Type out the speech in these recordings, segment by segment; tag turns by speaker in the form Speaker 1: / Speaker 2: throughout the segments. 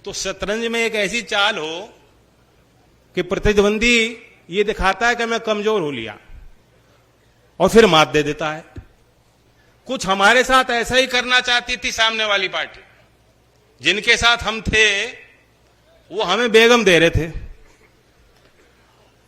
Speaker 1: तो शतरंज में एक ऐसी चाल हो कि प्रतिद्वंदी ये दिखाता है कि मैं कमजोर हो लिया और फिर मात दे देता है। कुछ हमारे साथ ऐसा ही करना चाहती थी सामने वाली पार्टी। जिनके साथ हम थे वो हमें बेगम दे रहे थे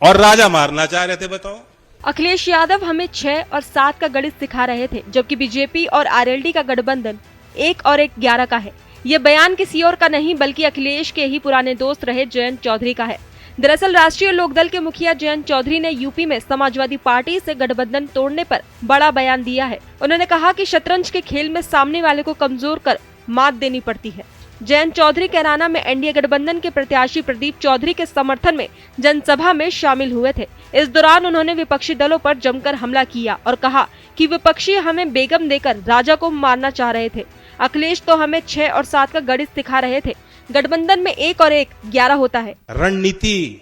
Speaker 1: और राजा मारना चाह रहे थे। बताओ,
Speaker 2: अखिलेश यादव हमें 6 और 7 का गणित सिखा रहे थे, जबकि बीजेपी और आरएलडी का गठबंधन 1 और 1 11 का है। ये बयान किसी और का नहीं बल्कि अखिलेश के ही पुराने दोस्त रहे जयंत चौधरी का है। दरअसल राष्ट्रीय लोकदल के मुखिया जयंत चौधरी ने यूपी में समाजवादी पार्टी से गठबंधन तोड़ने पर बड़ा बयान दिया है। उन्होंने कहा कि शतरंज के खेल में सामने वाले को कमजोर कर मात देनी पड़ती है। जयंत चौधरी कैराना में एनडीए गठबंधन के प्रत्याशी प्रदीप चौधरी के समर्थन में जनसभा में शामिल हुए थे। इस दौरान उन्होंने विपक्षी दलों पर जमकर हमला किया और कहा कि विपक्षी हमें बेगम देकर राजा को मारना चाह रहे थे। अखिलेश तो हमें 6 और 7 का गणित सिखा रहे थे। गठबंधन में 1 और 1 11 होता है।
Speaker 1: रणनीति,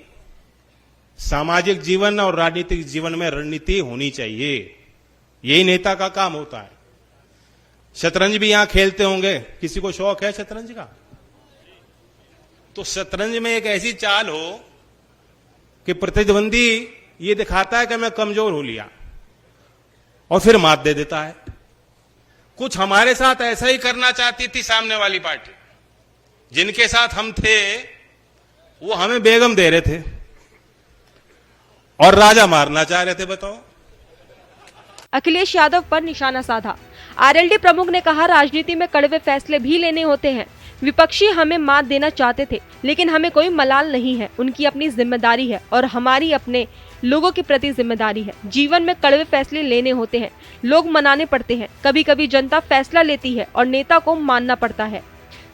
Speaker 1: सामाजिक जीवन और राजनीतिक जीवन में रणनीति होनी चाहिए। यही नेता का काम होता है। शतरंज भी यहां खेलते होंगे, किसी को शौक है शतरंज का? तो शतरंज में एक ऐसी चाल हो कि प्रतिद्वंदी ये दिखाता है कि मैं कमजोर हो लिया और फिर मात दे देता है। कुछ हमारे साथ ऐसा ही करना चाहती थी सामने वाली पार्टी। जिनके साथ हम थे वो हमें बेगम दे रहे थे और राजा मारना चाह रहे थे। बताओ,
Speaker 2: अखिलेश यादव पर निशाना साधा। आरएलडी प्रमुख ने कहा, राजनीति में कड़वे फैसले भी लेने होते हैं। विपक्षी हमें मात देना चाहते थे, लेकिन हमें कोई मलाल नहीं है। उनकी अपनी जिम्मेदारी है और हमारी अपने लोगों के प्रति जिम्मेदारी है। जीवन में कड़वे फैसले लेने होते हैं, लोग मनाने पड़ते हैं। कभी कभी जनता फैसला लेती है और नेता को मानना पड़ता है।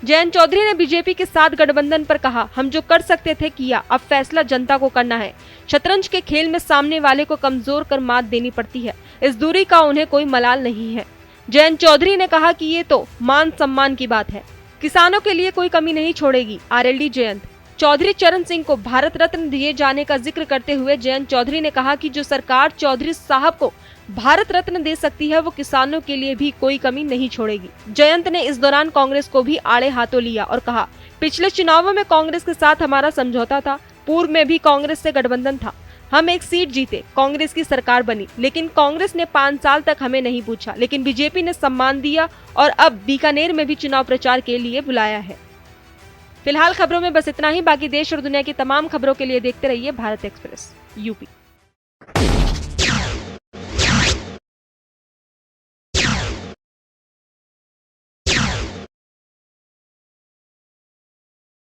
Speaker 2: जयंत चौधरी ने बीजेपी के साथ गठबंधन पर कहा, हम जो कर सकते थे किया, अब फैसला जनता को करना है। शतरंज के खेल में सामने वाले को कमजोर कर मात देनी पड़ती है। इस दूरी का उन्हें कोई मलाल नहीं है। जयंत चौधरी ने कहा कि ये तो मान सम्मान की बात है, किसानों के लिए कोई कमी नहीं छोड़ेगी आरएलडी जयंत। चौधरी चरण सिंह को भारत रत्न दिए जाने का जिक्र करते हुए जयंत चौधरी ने कहा कि जो सरकार चौधरी साहब को भारत रत्न दे सकती है वो किसानों के लिए भी कोई कमी नहीं छोड़ेगी। जयंत ने इस दौरान कांग्रेस को भी आड़े हाथों लिया और कहा, पिछले चुनावों में कांग्रेस के साथ हमारा समझौता था, पूर्व में भी कांग्रेस से गठबंधन था, हम 1 सीट जीते, कांग्रेस की सरकार बनी, लेकिन कांग्रेस ने 5 साल तक हमें नहीं पूछा, लेकिन बीजेपी ने सम्मान दिया और अब बीकानेर में भी चुनाव प्रचार के लिए बुलाया है। फिलहाल खबरों में बस इतना ही। बाकी देश और दुनिया की तमाम खबरों के लिए देखते रहिए भारत एक्सप्रेस यूपी।